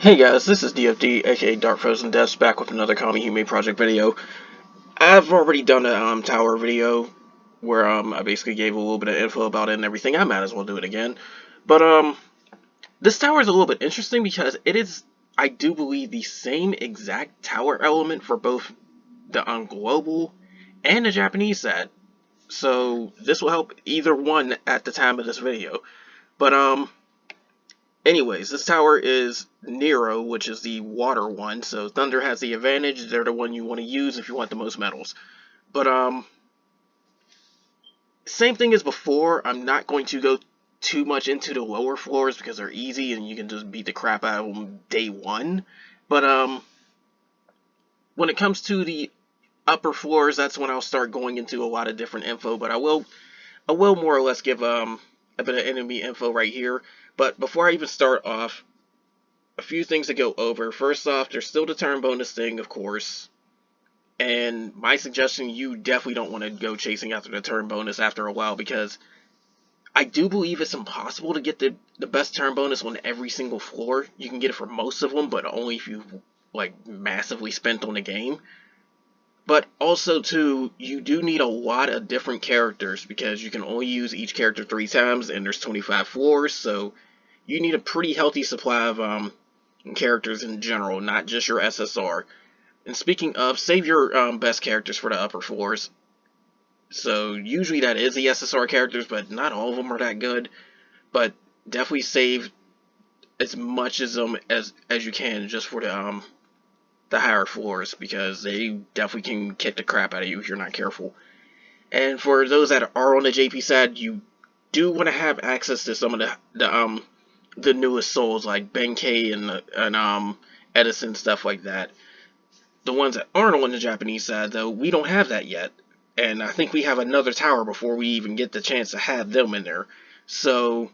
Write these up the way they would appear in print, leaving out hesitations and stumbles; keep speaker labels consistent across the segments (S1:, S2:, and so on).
S1: Hey guys, this is DFD, aka Dark Frozen Deaths, back with another Kamihime project video. I've already done a tower video where I basically gave a little bit of info about it and everything. I might as well do it again. But this tower is a little bit interesting because it is, I do believe, the same exact tower element for both the global and the Japanese side. So this will help either one at the time of this video. But anyways, this tower is Nero, which is the water one, so Thunder has the advantage. They're the one you want to use if you want the most medals. But same thing as before. I'm not going to go too much into the lower floors because they're easy and you can just beat the crap out of them day one. But when it comes to the upper floors, that's when I'll start going into a lot of different info. But I will more or less give a bit of enemy info right here. But before I even start off, a few things to go over. First off, there's still the turn bonus thing, of course. And my suggestion, you definitely don't want to go chasing after the turn bonus after a while, because I do believe it's impossible to get the best turn bonus on every single floor. You can get it for most of them, but only if you like massively spent on the game. But also too, you do need a lot of different characters because you can only use each character 3 times and there's 25 floors, so you need a pretty healthy supply of characters in general, not just your SSR. And speaking of, save your best characters for the upper floors. So usually that is the SSR characters, but not all of them are that good. But definitely save as much as them as you can just for the higher floors, because they definitely can kick the crap out of you if you're not careful. And for those that are on the JP side, you do want to have access to some of the newest souls like Benkei and Edison, stuff like that. The ones that aren't on the Japanese side, though, we don't have that yet. And I think we have another tower before we even get the chance to have them in there. So,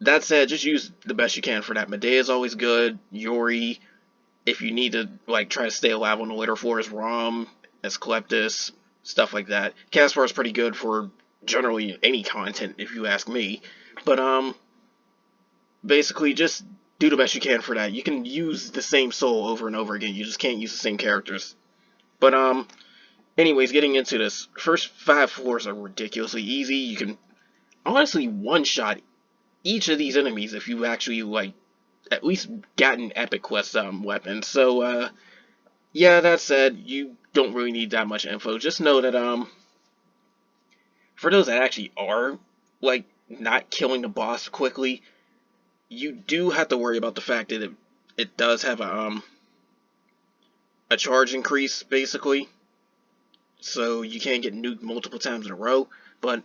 S1: that said, just use the best you can for that. Medea is always good. Yori, if you need to like try to stay alive on the later floors, Rom, Asclepius, stuff like that. Caspar is pretty good for generally any content, if you ask me. But basically, just do the best you can for that. You can use the same soul over and over again. You just can't use the same characters. But anyways, getting into this, first 5 floors are ridiculously easy. You can honestly one-shot each of these enemies if you actually like at least gotten epic quest weapons. So yeah, that said, you don't really need that much info. Just know that for those that actually are like not killing the boss quickly, you do have to worry about the fact that it does have a charge increase basically, so you can't get nuked multiple times in a row. But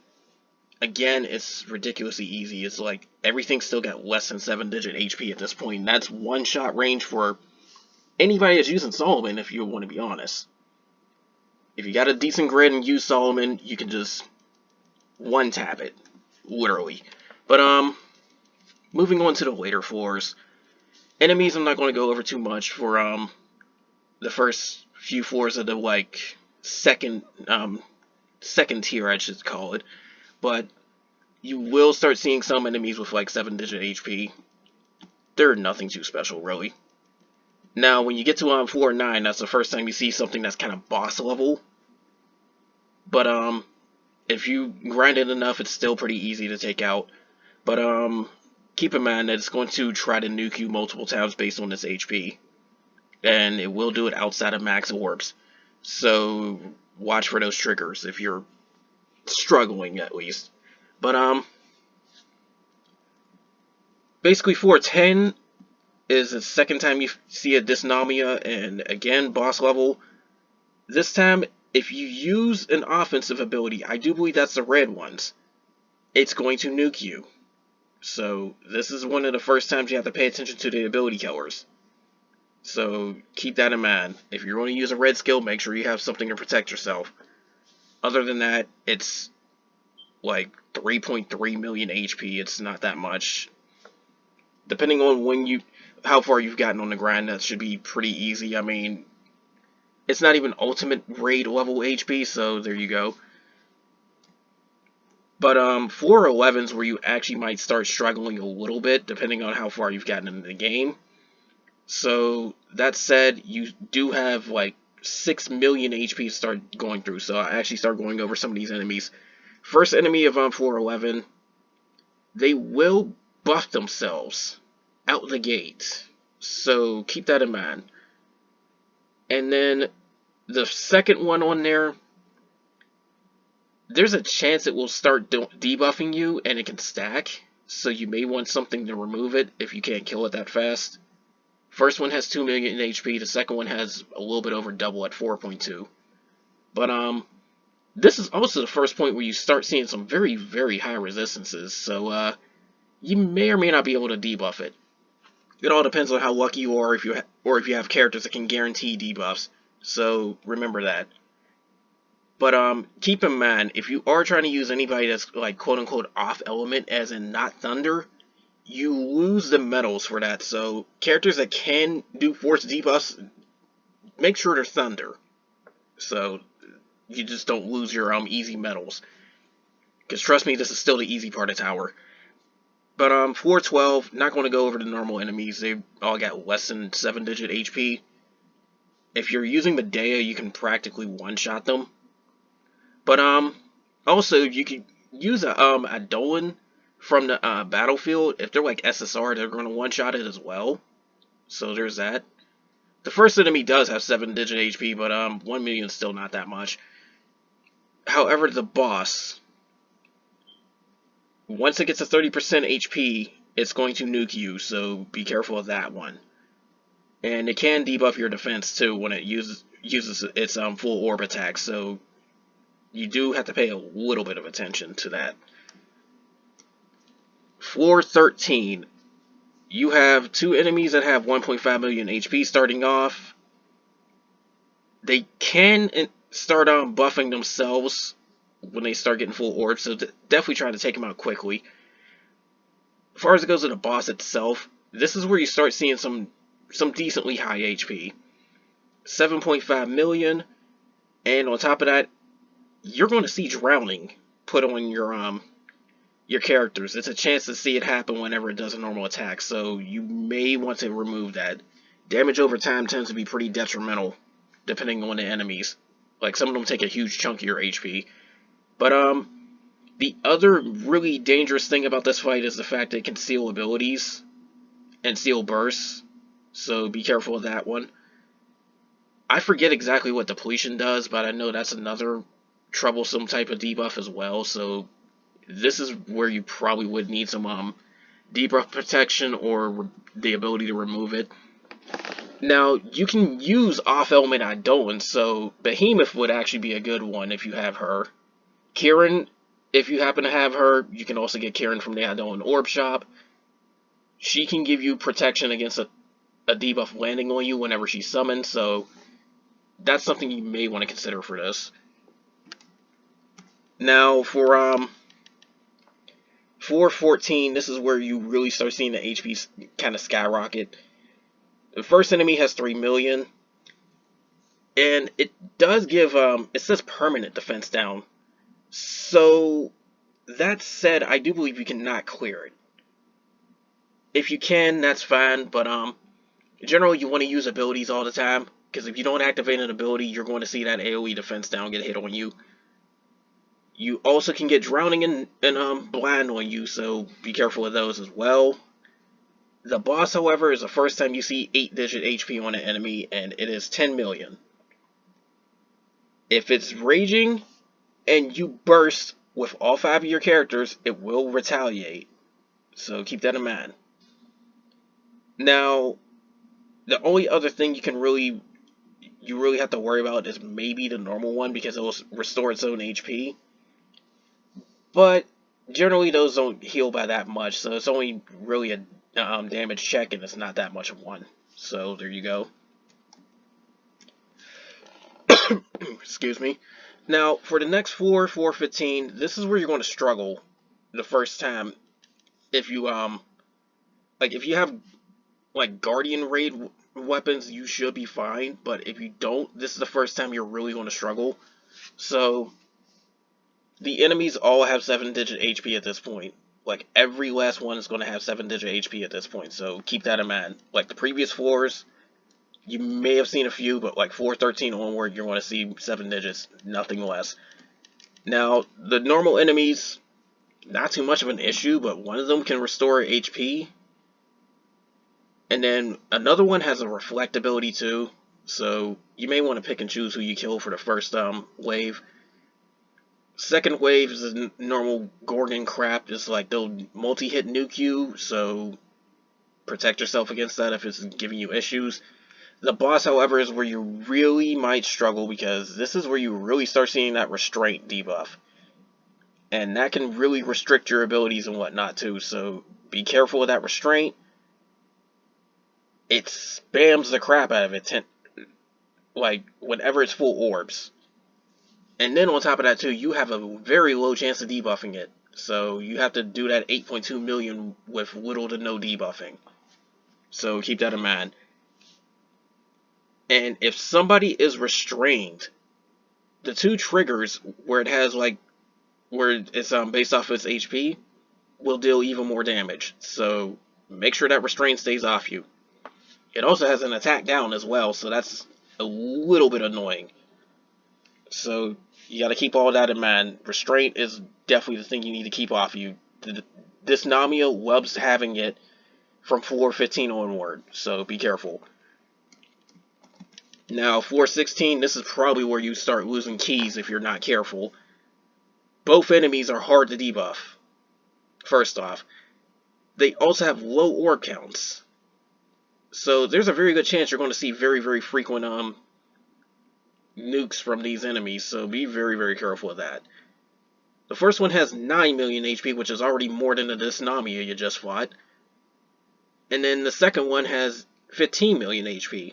S1: again, it's ridiculously easy. It's like everything's still got less than 7-digit HP at this point. And that's one shot range for anybody that's using Solomon, if you want to be honest. If you got a decent grid and use Solomon, you can just one tap it, literally. But moving on to the later floors. Enemies I'm not going to go over too much for the first few floors of the like second tier, I should call it. But you will start seeing some enemies with like 7-digit HP. They're nothing too special, really. Now, when you get to floor 9, that's the first time you see something that's kind of boss level. But if you grind it enough, it's still pretty easy to take out. But keep in mind that it's going to try to nuke you multiple times based on this HP. And it will do it outside of max orbs. So watch for those triggers if you're struggling, at least. But basically 410 is the second time you see a Dysnomia, and again, boss level. This time, if you use an offensive ability, I do believe that's the red ones, it's going to nuke you. So this is one of the first times you have to pay attention to the ability killers. So keep that in mind. If you're going to use a red skill, make sure you have something to protect yourself. Other than that, it's like 3.3 million HP. It's not that much. Depending on how far you've gotten on the grind, that should be pretty easy. I mean, it's not even ultimate raid level HP, so there you go. But floor 11's where you actually might start struggling a little bit, depending on how far you've gotten into the game. So that said, you do have like 6 million HP to start going through. So I actually start going over some of these enemies. First enemy of floor 11, they will buff themselves out the gate. So keep that in mind. And then the second one on there's a chance it will start debuffing you and it can stack. So you may want something to remove it if you can't kill it that fast. First one has 2 million HP, the second one has a little bit over double at 4.2. But this is also the first point where you start seeing some very, very high resistances, so you may or may not be able to debuff it. It all depends on how lucky you are, if you have characters that can guarantee debuffs. So remember that. But keep in mind, if you are trying to use anybody that's like quote unquote off element, as in not thunder, you lose the medals for that. So characters that can do force debuffs, make sure they're thunder. So you just don't lose your easy medals. Because trust me, this is still the easy part of tower. But floor 12, not going to go over the normal enemies. They all got less than 7-digit HP. If you're using Medea, you can practically one-shot them. But also you can use a Dolan from the battlefield. If they're like SSR, they're going to one-shot it as well. So there's that. The first enemy does have 7-digit HP, but 1 million is still not that much. However, the boss, once it gets to 30% HP, it's going to nuke you, so be careful of that one. And it can debuff your defense too when it uses its full orb attack, so you do have to pay a little bit of attention to that. Floor 13, you have two enemies that have 1.5 million HP starting off. They can start buffing themselves when they start getting full orbs, so definitely try to take them out quickly. As far as it goes to the boss itself, this is where you start seeing some decently high HP. 7.5 million, and on top of that, you're going to see drowning put on your characters. It's a chance to see it happen whenever it does a normal attack, so you may want to remove that. Damage over time tends to be pretty detrimental, depending on the enemies. Like, some of them take a huge chunk of your HP. But the other really dangerous thing about this fight is the fact that it can seal abilities and seal bursts, so be careful of that one. I forget exactly what depletion does, but I know that's another troublesome type of debuff as well, so this is where you probably would need some debuff protection or the ability to remove it. Now, you can use off-element Idolans, so Behemoth would actually be a good one if you have her. Kieran, if you happen to have her, you can also get Kieran from the Idolan Orb Shop. She can give you protection against a debuff landing on you whenever she's summoned, so that's something you may want to consider for this. Now, for 14, this is where you really start seeing the HP kind of skyrocket. The first enemy has 3 million, and it does give, it says permanent defense down. So, that said, I do believe you cannot clear it. If you can, that's fine, but generally you want to use abilities all the time, because if you don't activate an ability, you're going to see that AoE defense down get hit on you. You also can get drowning and blind on you, so be careful of those as well. The boss, however, is the first time you see 8-digit HP on an enemy, and it is 10 million. If it's raging and you burst with all 5 of your characters, it will retaliate. So keep that in mind. Now, the only other thing you really have to worry about is maybe the normal one, because it will restore its own HP. But generally those don't heal by that much, so it's only really a damage check, and it's not that much of one. So there you go. Excuse me. Now, for the next floor, 415, this is where you're going to struggle the first time. If you if you have like Guardian Raid weapons, you should be fine, but if you don't, this is the first time you're really going to struggle. So the enemies all have 7-digit HP at this point. Like, every last one is going to have 7-digit HP at this point, so keep that in mind. Like, the previous floors, you may have seen a few, but like 413 onward, you're going to see 7 digits, nothing less. Now, the normal enemies, not too much of an issue, but one of them can restore HP. And then another one has a reflect ability too, so you may want to pick and choose who you kill for the first wave. Second wave is a normal Gorgon crap, just like they'll multi-hit nuke you, so protect yourself against that if it's giving you issues. The boss, however, is where you really might struggle, because this is where you really start seeing that restraint debuff. And that can really restrict your abilities and whatnot too, so be careful with that restraint. It spams the crap out of it, like, whenever it's full orbs. And then on top of that too, you have a very low chance of debuffing it. So you have to do that 8.2 million with little to no debuffing. So keep that in mind. And if somebody is restrained, the two triggers where it has like, where it's based off its HP, will deal even more damage. So make sure that restraint stays off you. It also has an attack down as well, so that's a little bit annoying. So you got to keep all that in mind. Restraint is definitely the thing you need to keep off you. This Namia loves having it from floor 15 onward, so be careful. Now, floor 16, this is probably where you start losing keys if you're not careful. Both enemies are hard to debuff, first off. They also have low orb counts. So there's a very good chance you're going to see very, very frequent nukes from these enemies, so be very, very careful of that. The first one has 9 million HP, which is already more than the Dysnomia you just fought. And then the second one has 15 million HP.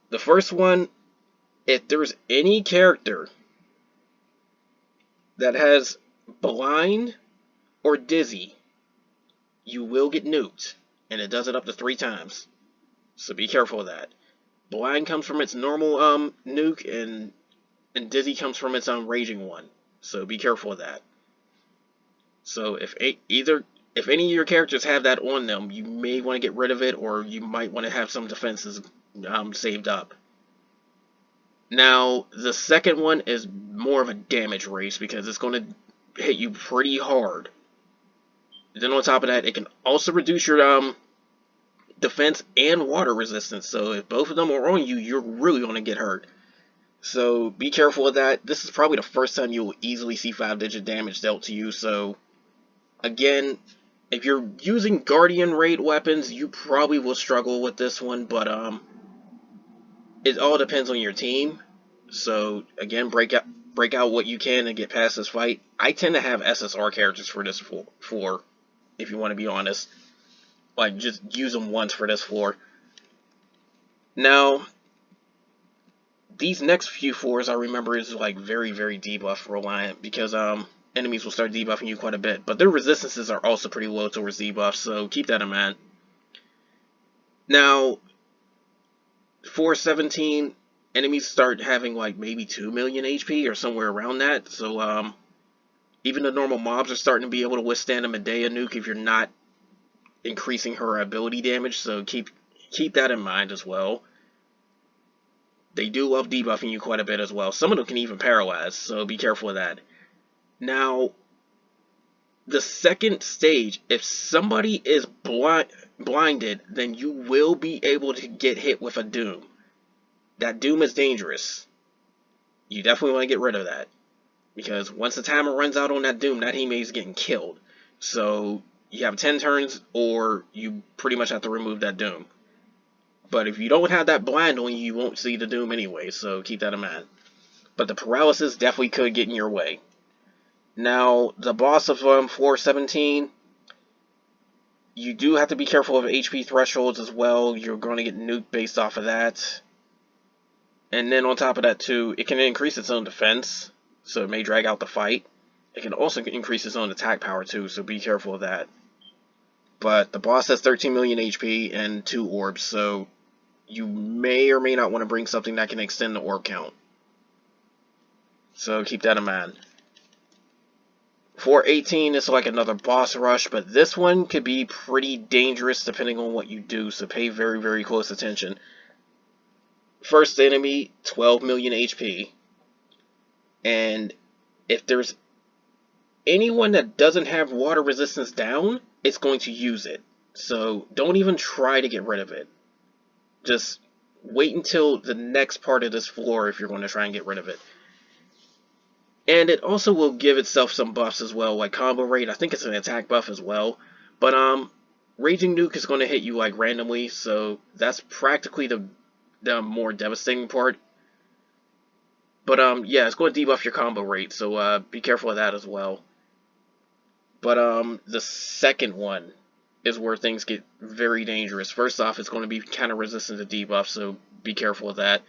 S1: The first one, if there's any character that has blind or dizzy, you will get nuked, and it does it up to 3 times. So be careful of that. Blind comes from its normal nuke, and dizzy comes from its raging one. So be careful of that. So if any of your characters have that on them, you may want to get rid of it, or you might want to have some defenses saved up. Now, the second one is more of a damage race, because it's going to hit you pretty hard. Then on top of that, it can also reduce your defense and water resistance, so if both of them are on you, you're really going to get hurt. So be careful of that. This is probably the first time you will easily see 5-digit damage dealt to you, so again, if you're using Guardian raid weapons, you probably will struggle with this one, but it all depends on your team. So again, break out what you can and get past this fight. I tend to have SSR characters for this floor, if you want to be honest. Like, just use them once for this floor. Now, these next few floors, I remember, is like very, very debuff reliant, because enemies will start debuffing you quite a bit, but their resistances are also pretty low towards debuffs, so keep that in mind. Now, floor 17, enemies start having like maybe 2 million HP or somewhere around that, so even the normal mobs are starting to be able to withstand a Medea nuke if you're not increasing her ability damage, so keep that in mind as well. They do love debuffing you quite a bit as well. Some of them can even paralyze, so be careful of that. Now, the second stage, if somebody is blinded, then you will be able to get hit with a Doom. That Doom is dangerous. You definitely want to get rid of that, because once the timer runs out on that Doom, that Hime is getting killed. So you have 10 turns, or you pretty much have to remove that Doom. But if you don't have that blind on you, you won't see the Doom anyway, so keep that in mind. But the paralysis definitely could get in your way. Now, the boss of floor 17, you do have to be careful of HP thresholds as well. You're going to get nuked based off of that. And then on top of that too, it can increase its own defense, so it may drag out the fight. It can also increase its own attack power too, so be careful of that. But the boss has 13 million HP and 2 orbs, so you may or may not want to bring something that can extend the orb count. So keep that in mind. 418 is like another boss rush, but this one could be pretty dangerous depending on what you do, so pay very, very close attention. First enemy, 12 million HP, and if there's anyone that doesn't have water resistance down, it's going to use it. So don't even try to get rid of it. Just wait until the next part of this floor if you're going to try and get rid of it. And it also will give itself some buffs as well, like combo rate. I think it's an attack buff as well. But Raging Nuke is going to hit you like randomly, so that's practically the more devastating part. But yeah, it's going to debuff your combo rate, so be careful of that as well. But the second one is where things get very dangerous. First off, it's going to be kind of resistant to debuff, so be careful of that.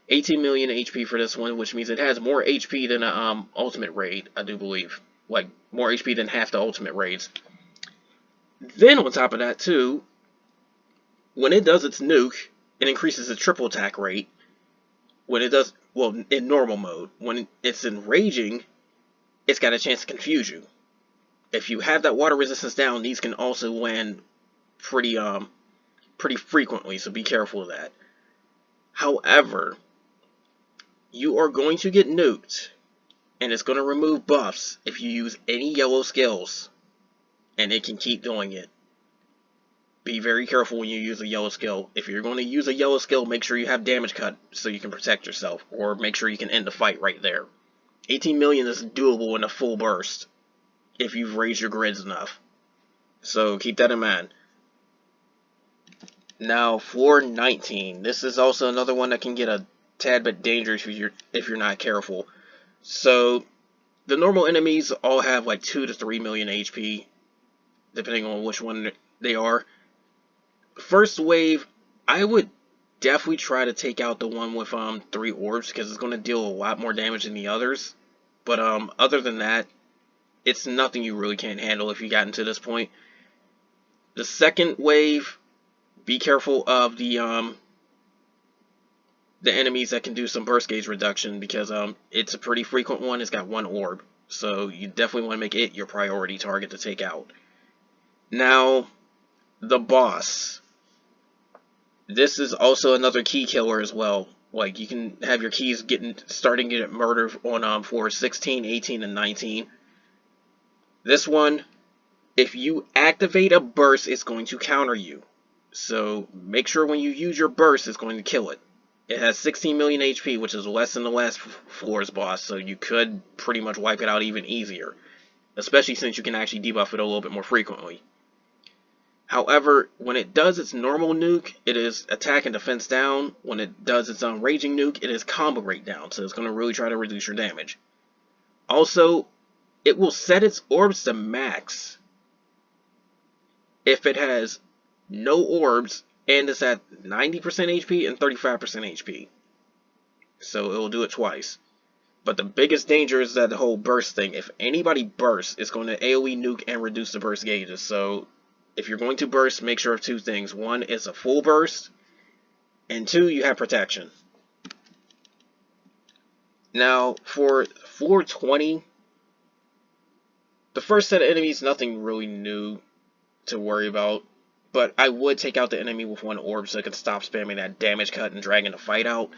S1: 18 million HP for this one, which means it has more HP than a ultimate raid, I do believe. Like, more HP than half the ultimate raids. Then, on top of that, too, when it does its nuke, it increases the triple attack rate. When it does, well, in normal mode. When it's in raging, it's got a chance to confuse you. If you have that water resistance down, these can also land pretty frequently, so be careful of that. However, you are going to get nuked, and it's going to remove buffs if you use any yellow skills, and it can keep doing it. Be very careful when you use a yellow skill. If you're going to use a yellow skill, make sure you have damage cut so you can protect yourself, or make sure you can end the fight right there. 18 million is doable in a full burst if you've raised your grids enough. So keep that in mind. Now, floor 19. This is also another one that can get a tad bit dangerous if you're not careful. So, the normal enemies all have like 2 to 3 million HP, depending on which one they are. First wave, I would definitely try to take out the one with 3 orbs, because it's going to deal a lot more damage than the others. But other than that, it's nothing you really can't handle if you got into this point. The second wave, be careful of the enemies that can do some burst gauge reduction, because it's a pretty frequent one. It's got 1 orb, so you definitely want to make it your priority target to take out. Now, the boss. This is also another key killer as well. Like, you can have your keys starting to get murdered on floors 16, 18, and 19. This one, if you activate a burst, it's going to counter you. So make sure when you use your burst, it's going to kill it. It has 16 million HP, which is less than the last floor's boss, so you could pretty much wipe it out even easier. Especially since you can actually debuff it a little bit more frequently. However, when it does its normal nuke, it is attack and defense down. When it does its raging nuke, it is combo rate down, so it's going to really try to reduce your damage. Also, it will set its orbs to max if it has no orbs and it's at 90% HP and 35% HP. So it will do it twice. But the biggest danger is that whole burst thing. If anybody bursts, it's going to AoE nuke and reduce the burst gauges. So if you're going to burst, make sure of 2 things. 1 is a full burst, and 2, you have protection. Now, for floor 20, the first set of enemies, nothing really new to worry about. But I would take out the enemy with 1 orb so it can stop spamming that damage cut and dragging the fight out.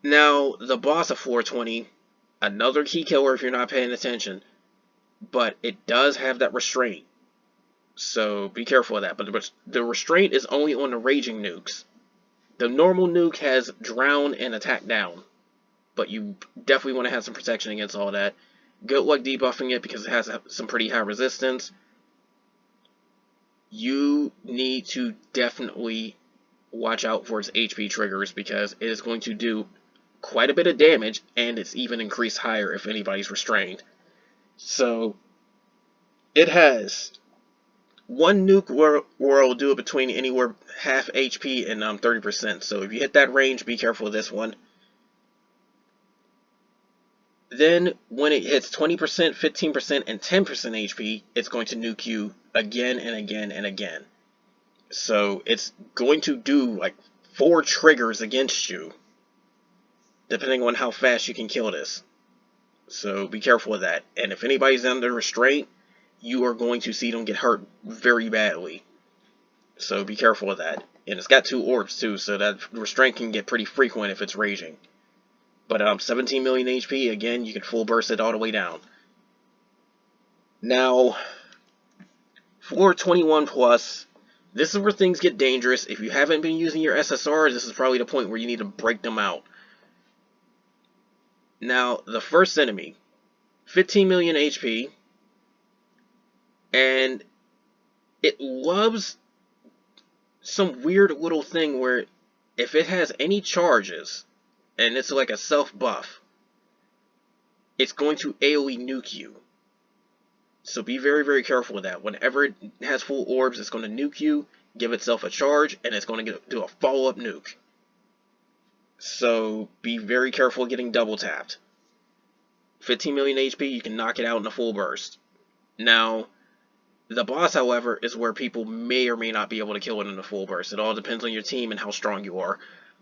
S1: Now, the boss of floor 20, another key killer if you're not paying attention. But it does have that restraint. So be careful of that. But the restraint is only on the raging nukes. The normal nuke has drown and attack down. But you definitely want to have some protection against all that. Good luck debuffing it because it has some pretty high resistance. You need to definitely watch out for its HP triggers because it is going to do quite a bit of damage, and it's even increased higher if anybody's restrained. So it has 1 nuke where it'll do it between anywhere half HP and 30%. So if you hit that range, be careful of this one. Then when it hits 20%, 15%, and 10% HP, it's going to nuke you again and again and again. So it's going to do like 4 triggers against you, depending on how fast you can kill this. So be careful of that. And if anybody's under restraint, you are going to see them get hurt very badly. So be careful of that. And it's got 2 orbs too, so that restraint can get pretty frequent if it's raging. But 17 million HP, again, you can full burst it all the way down. Now, floor 21 plus, this is where things get dangerous. If you haven't been using your SSRs, this is probably the point where you need to break them out. Now, the first enemy, 15 million HP, and it loves some weird little thing where if it has any charges, and it's like a self buff, it's going to AoE nuke you. So be very, very careful with that. Whenever it has full orbs, it's going to nuke you, give itself a charge, and it's going to do a follow-up nuke. So be very careful getting double tapped. 15 million HP, you can knock it out in a full burst. Now, the boss, however, is where people may or may not be able to kill it in a full burst. It all depends on your team and how strong you are.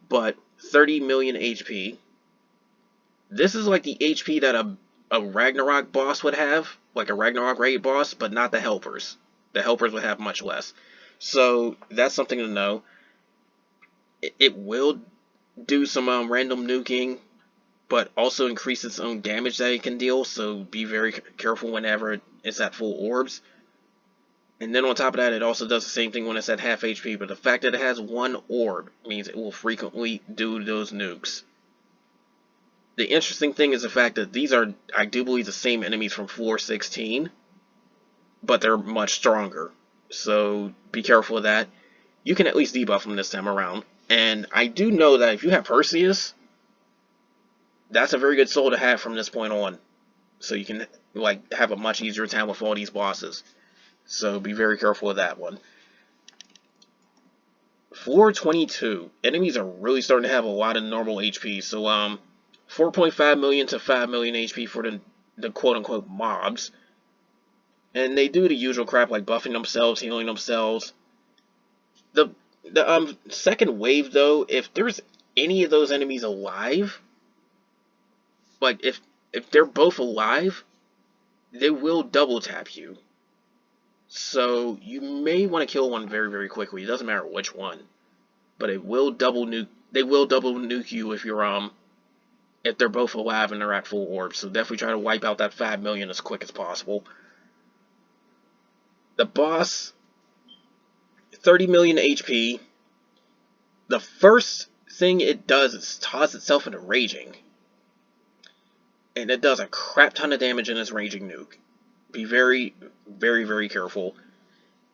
S1: But 30 million HP. This is like the HP that a Ragnarok boss would have, like a Ragnarok raid boss, but not the helpers. The helpers would have much less. So that's something to know. It will do some random nuking, but also increase its own damage that it can deal, so be very careful whenever it's at full orbs. And then on top of that, it also does the same thing when it's at half HP, but the fact that it has 1 orb means it will frequently do those nukes. The interesting thing is the fact that these are, I do believe, the same enemies from floor 16, but they're much stronger. So be careful of that. You can at least debuff them this time around. And I do know that if you have Perseus, that's a very good soul to have from this point on. So you can like have a much easier time with all these bosses. So be very careful of that one. Floor 22. Enemies are really starting to have a lot of normal HP. So 4.5 million to 5 million HP for the quote-unquote mobs. And they do the usual crap like buffing themselves, healing themselves. The second wave, though, if there's any of those enemies alive, like if they're both alive, they will double tap you. So you may want to kill one very, very quickly. It doesn't matter which one, but it will double nuke. They will double nuke you if you're if they're both alive and they're at full orb. So definitely try to wipe out that 5 million as quick as possible. The boss, 30 million HP. The first thing it does is toss itself into raging, and it does a crap ton of damage in its raging nuke. Be very, very, very careful.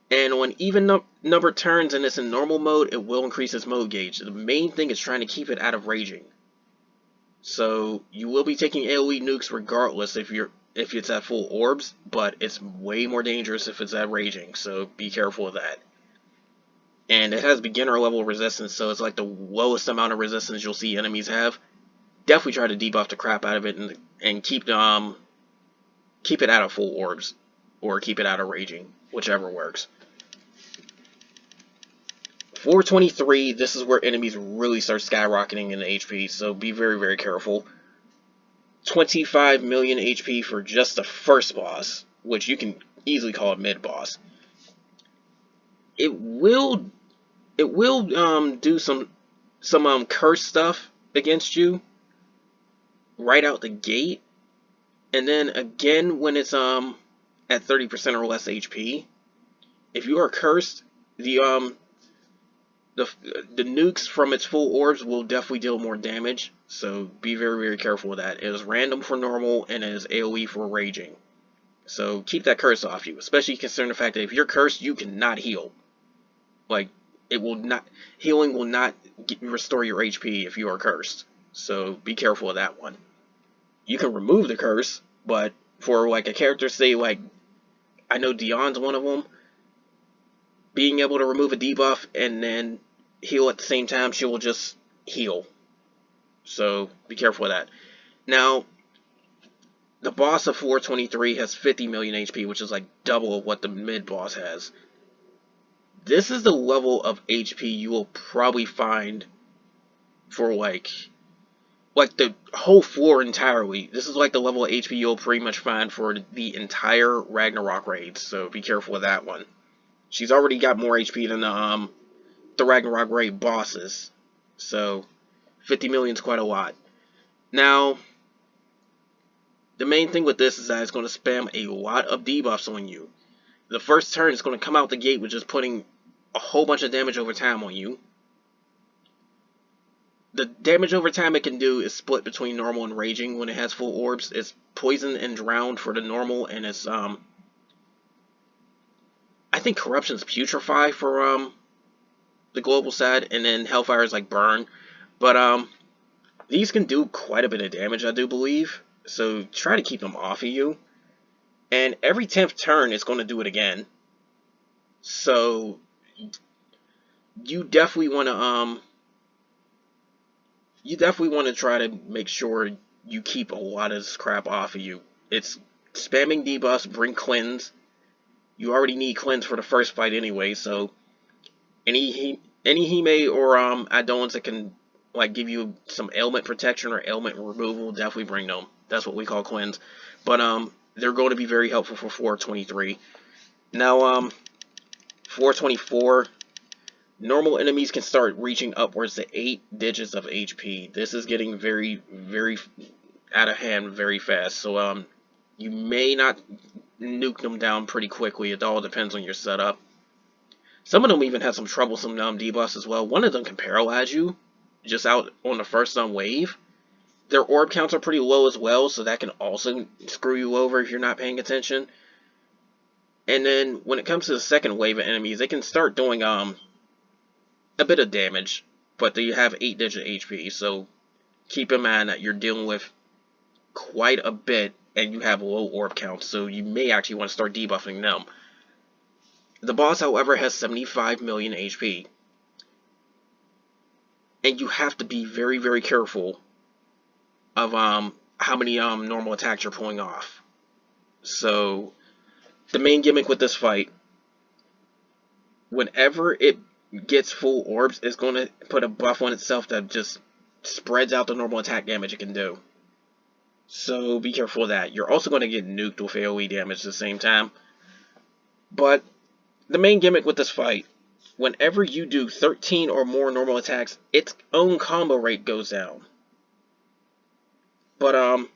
S1: And when even number turns and it's in normal mode, it will increase its mode gauge. The main thing is trying to keep it out of raging. So you will be taking AoE nukes regardless if it's at full orbs, but it's way more dangerous if it's at raging. So be careful of that. And it has beginner level resistance, so it's like the lowest amount of resistance you'll see enemies have. Definitely try to debuff the crap out of it and keep it out of full orbs, or keep it out of raging, whichever works. 423, this is where enemies really start skyrocketing in the HP, so be very, very careful. 25 million HP for just the first boss, which you can easily call a mid-boss. It will do some curse stuff against you right out the gate, and then again when it's at 30% or less HP. If you are cursed, the nukes from its full orbs will definitely deal more damage, so be very, very careful with that. It is random for normal and it is AoE for raging. So keep that curse off you, especially considering the fact that if you're cursed, you cannot heal. Like, healing will not restore your HP if you are cursed. So be careful of that one. You can remove the curse, but for like a character, say like, I know Dion's one of them, being able to remove a debuff and then heal at the same time, she will just heal. So be careful of that. Now, the boss of 423 has 50 million HP, which is like double of what the mid boss has. This is the level of HP you will probably find for like like the whole floor entirely. This is like the level of HP you'll pretty much find for the entire Ragnarok raids, so be careful with that one. She's already got more HP than the Ragnarok raid bosses, so 50 million is quite a lot. Now, the main thing with this is that it's going to spam a lot of debuffs on you. The first turn is going to come out the gate with just putting a whole bunch of damage over time on you. The damage over time it can do is split between normal and raging when it has full orbs. It's poison and drowned for the normal, and it's I think corruption's putrefy for the global side, and then hellfire is like burn. But these can do quite a bit of damage, I do believe. So try to keep them off of you. And every 10th turn it's going to do it again. So you definitely want to try to make sure you keep a lot of this crap off of you. It's spamming debuffs, bring cleanse. You already need cleanse for the first fight anyway, so any Hime or add-ons that can like give you some ailment protection or ailment removal, definitely bring them. That's what we call cleanse. But they're going to be very helpful for 423. Now 424, normal enemies can start reaching upwards to 8 digits of HP. This is getting very, very out of hand very fast. So you may not nuke them down pretty quickly. It all depends on your setup. Some of them even have some troublesome debuffs as well. One of them can paralyze you just out on the first wave. Their orb counts are pretty low as well, so that can also screw you over if you're not paying attention. And then when it comes to the second wave of enemies, they can start doing a bit of damage, but they have 8-digit HP, so keep in mind that you're dealing with quite a bit and you have low orb counts, so you may actually want to start debuffing them. The boss, however, has 75 million HP, and you have to be very, very careful of how many normal attacks you're pulling off. So the main gimmick with this fight, whenever it gets full orbs, it's going to put a buff on itself that just spreads out the normal attack damage it can do. So be careful of that. You're also going to get nuked with AoE damage at the same time. But the main gimmick with this fight, whenever you do 13 or more normal attacks, its own combo rate goes down. But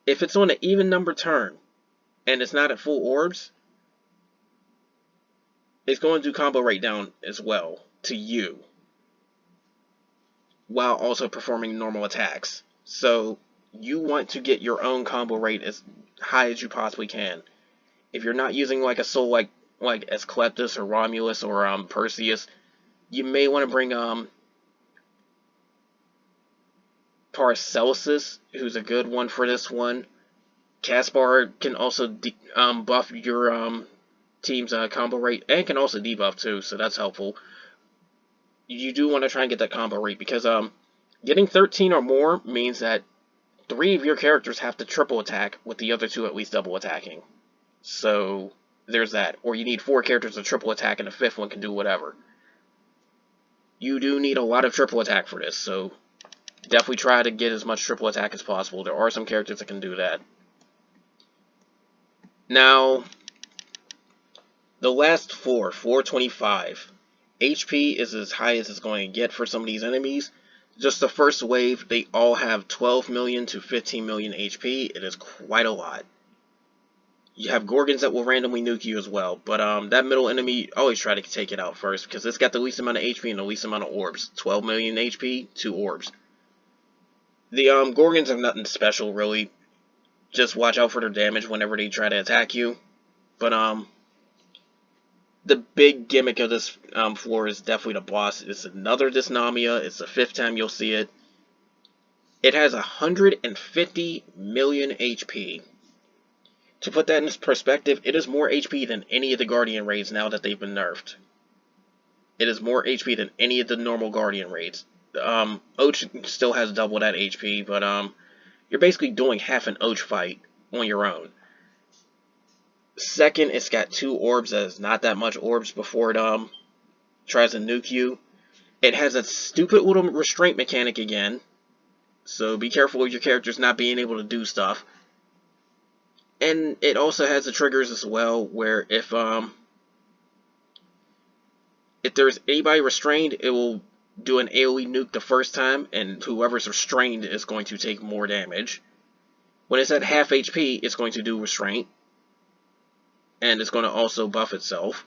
S1: if it's on an even number turn and it's not at full orbs, it's going to do combo rate down as well to you, while also performing normal attacks. So you want to get your own combo rate as high as you possibly can. If you're not using like a soul like Asclepius or Romulus or Perseus, you may want to bring Paracelsus, who's a good one for this one. Caspar can also buff your team's combo rate, and can also debuff too, so that's helpful. You do want to try and get that combo rate, because getting 13 or more means that 3 of your characters have to triple attack, with the other 2 at least double attacking. So there's that. Or you need 4 characters to triple attack, and the 5th one can do whatever. You do need a lot of triple attack for this, so definitely try to get as much triple attack as possible. There are some characters that can do that. Now, the last floor, 425. HP is as high as it's going to get for some of these enemies. Just the first wave, they all have 12 million to 15 million HP. It is quite a lot. You have Gorgons that will randomly nuke you as well, but that middle enemy, always try to take it out first, because it's got the least amount of HP and the least amount of orbs. 12 million HP, 2 orbs. The Gorgons are nothing special, really. Just watch out for their damage whenever they try to attack you. But the big gimmick of this floor is definitely the boss. It's another Dysnomia. It's the 5th time you'll see it. It has 150 million HP. To put that in perspective, it is more HP than any of the Guardian raids now that they've been nerfed. It is more HP than any of the normal Guardian raids. Och still has double that HP, but you're basically doing half an Och fight on your own. Second, it's got 2 orbs that is not that much orbs before it tries to nuke you. It has that stupid little restraint mechanic again, so be careful of your characters not being able to do stuff. And it also has the triggers as well, where if there's anybody restrained, it will do an AoE nuke the first time, and whoever's restrained is going to take more damage. When it's at half HP, it's going to do restraint, and it's going to also buff itself.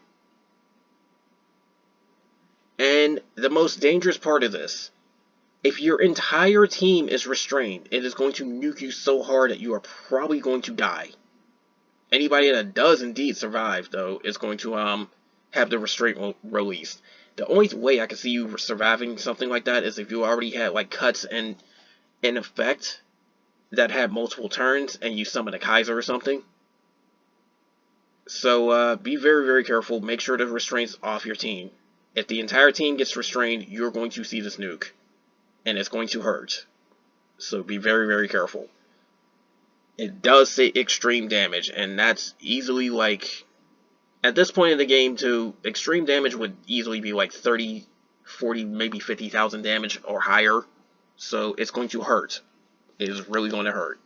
S1: And the most dangerous part of this, if your entire team is restrained, it is going to nuke you so hard that you are probably going to die. Anybody that does indeed survive, though, is going to have the restraint released. The only way I can see you surviving something like that is if you already had like cuts in effect that had multiple turns and you summon a Kaiser or something. So be very, very careful. Make sure the restraint's off your team. If the entire team gets restrained, you're going to see this nuke. And it's going to hurt. So be very, very careful. It does say extreme damage, and that's easily like, at this point in the game too, extreme damage would easily be like 30, 40, maybe 50,000 damage or higher. So it's going to hurt. It is really going to hurt.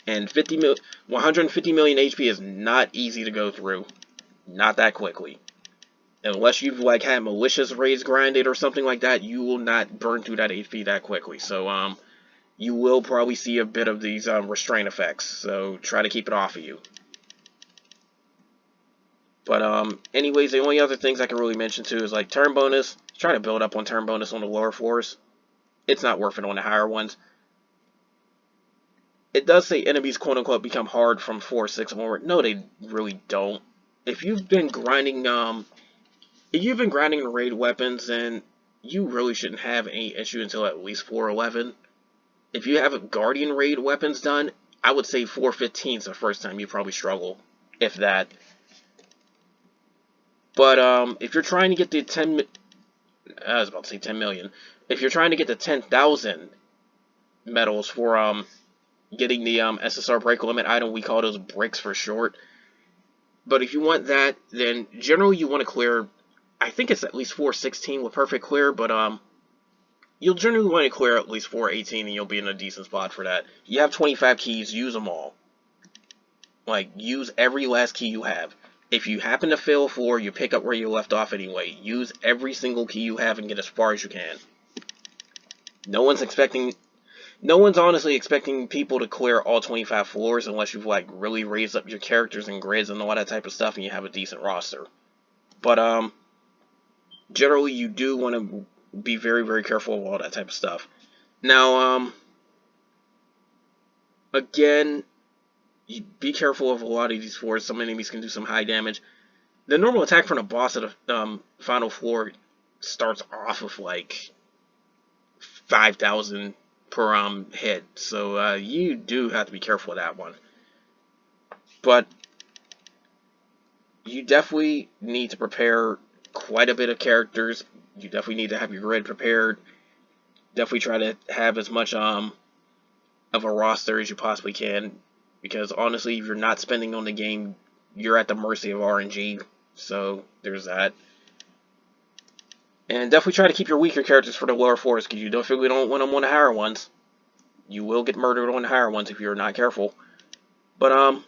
S1: And 150 million HP is not easy to go through. Not that quickly. Unless you've like had malicious raids grinded or something like that, you will not burn through that HP that quickly. So you will probably see a bit of these restraint effects. So try to keep it off of you. But anyways, the only other things I can really mention too is like turn bonus. Try to build up on turn bonus on the lower floors. It's not worth it on the higher ones. It does say enemies quote unquote become hard from 4-6 onward. No, they really don't. If you've been grinding raid weapons, then you really shouldn't have any issue until at least 411. If you have a Guardian raid weapons done, I would say 415 is the first time you probably struggle, if that. But if you're trying to get the 10, I was about to say 10 million. If you're trying to get the 10,000 medals for getting the SSR break limit item, we call those bricks for short. But if you want that, then generally you want to clear, I think it's at least 416 with perfect clear, but you'll generally want to clear at least 418 and you'll be in a decent spot for that. You have 25 keys, use them all. Like, use every last key you have. If you happen to fail a floor, you pick up where you left off anyway. Use every single key you have and get as far as you can. No one's honestly expecting people to clear all 25 floors unless you've like really raised up your characters and grids and all that type of stuff and you have a decent roster. But generally you do want to be very, very careful of all that type of stuff. Now, again, you be careful of a lot of these floors. Some enemies can do some high damage. The normal attack from the boss at the final floor starts off with like 5,000 per hit, so you do have to be careful of that one. But you definitely need to prepare quite a bit of characters. You definitely need to have your grid prepared. Definitely try to have as much of a roster as you possibly can, because honestly, if you're not spending on the game, you're at the mercy of RNG. So there's that. And definitely try to keep your weaker characters for the lower floors, because you definitely don't want them on the higher ones. You will get murdered on the higher ones if you're not careful. But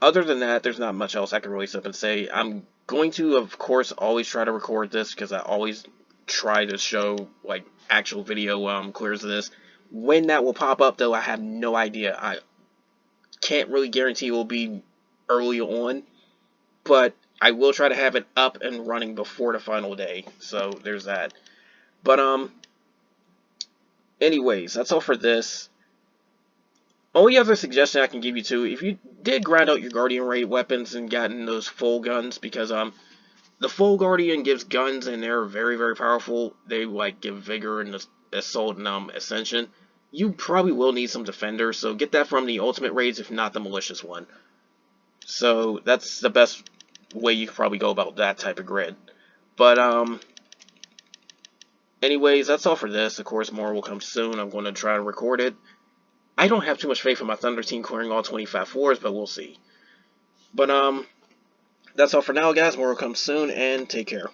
S1: other than that, there's not much else I can really sit up and say. I'm going to, of course, always try to record this, because I always try to show like actual video clears of this. When that will pop up, though, I have no idea. I can't really guarantee it will be early on, but I will try to have it up and running before the final day. So there's that. But anyways, that's all for this. Only other suggestion I can give you too, if you did grind out your Guardian raid weapons and gotten those full guns, because the full Guardian gives guns and they're very, very powerful. They like give vigor and assault and ascension. You probably will need some defenders, so get that from the ultimate raids, if not the malicious one. So that's the best way you could probably go about that type of grid. But anyways, that's all for this. Of course, more will come soon. I'm going to try to record it. I don't have too much faith in my Thunder team clearing all 25 floors, but we'll see. But that's all for now, guys. More will come soon, and take care.